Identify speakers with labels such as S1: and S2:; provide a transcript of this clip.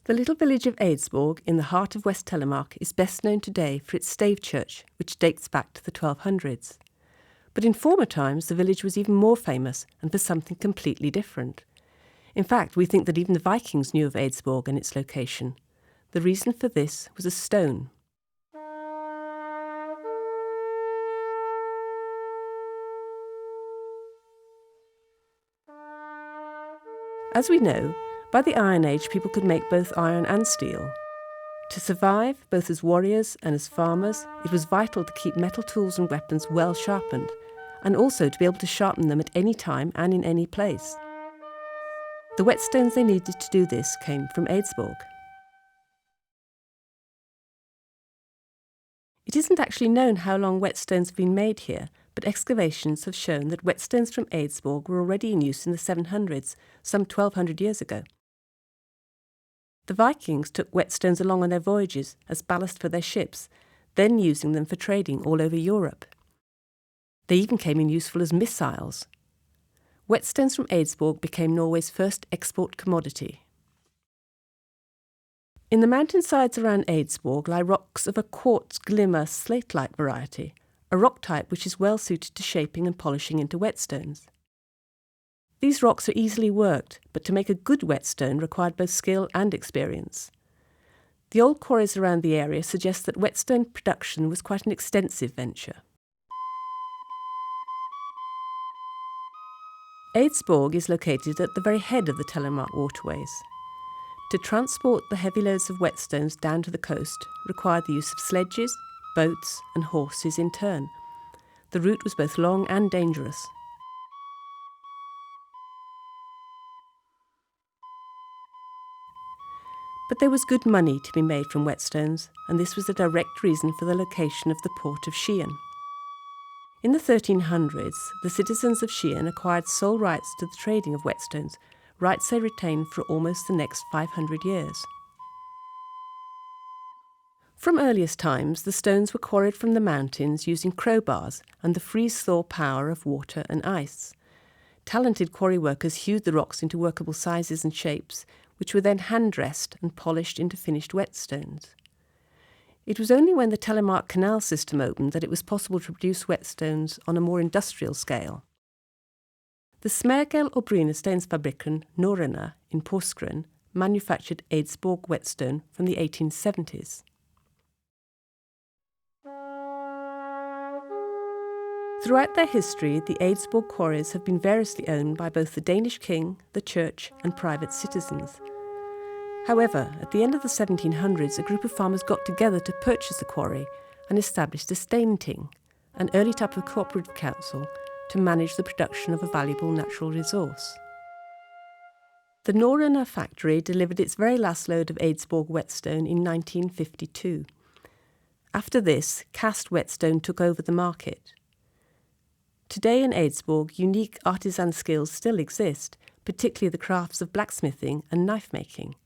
S1: The little village of Eidsborg in the heart of West Telemark is best known today for its stave church, which dates back to the 1200s. But in former times, the village was even more famous and for something completely different. In fact, we think that even the Vikings knew of Eidsborg and its location. The reason for this was a stone. As we know, by the Iron Age people could make both iron and steel. To survive, both as warriors and as farmers, it was vital to keep metal tools and weapons well sharpened, and also to be able to sharpen them at any time and in any place. The whetstones they needed to do this came from Eidsborg. It isn't actually known how long whetstones have been made here, but excavations have shown that whetstones from Eidsborg were already in use in the 700s, some 1200 years ago. The Vikings took whetstones along on their voyages as ballast for their ships, then using them for trading all over Europe. They even came in useful as missiles. Whetstones from Eidsborg became Norway's first export commodity. In the mountainsides around Eidsborg lie rocks of a quartz glimmer slate-like variety, a rock type which is well suited to shaping and polishing into whetstones. These rocks are easily worked, but to make a good whetstone required both skill and experience. The old quarries around the area suggest that whetstone production was quite an extensive venture. Eidsborg is located at the very head of the Telemark waterways. To transport the heavy loads of whetstones down to the coast required the use of sledges, boats and horses in turn. The route was both long and dangerous. But there was good money to be made from whetstones, and this was a direct reason for the location of the port of Skien. In the 1300s, the citizens of Skien acquired sole rights to the trading of whetstones, rights they retained for almost the next 500 years. From earliest times, the stones were quarried from the mountains using crowbars and the freeze-thaw power of water and ice. Talented quarry workers hewed the rocks into workable sizes and shapes, which were then hand-dressed and polished into finished whetstones. It was only when the Telemark Canal system opened that it was possible to produce whetstones on a more industrial scale. The Smergel og Brynesteinsfabrikken Norrøna in Porsgrunn manufactured Eidsborg whetstone from the 1870s. Throughout their history, the Eidsborg quarries have been variously owned by both the Danish king, the church and private citizens. However, at the end of the 1700s, a group of farmers got together to purchase the quarry and established a steinting, an early type of cooperative council, to manage the production of a valuable natural resource. The Norrøna factory delivered its very last load of Eidsborg whetstone in 1952. After this, cast whetstone took over the market. Today in Eidsborg, unique artisan skills still exist, particularly the crafts of blacksmithing and knife making.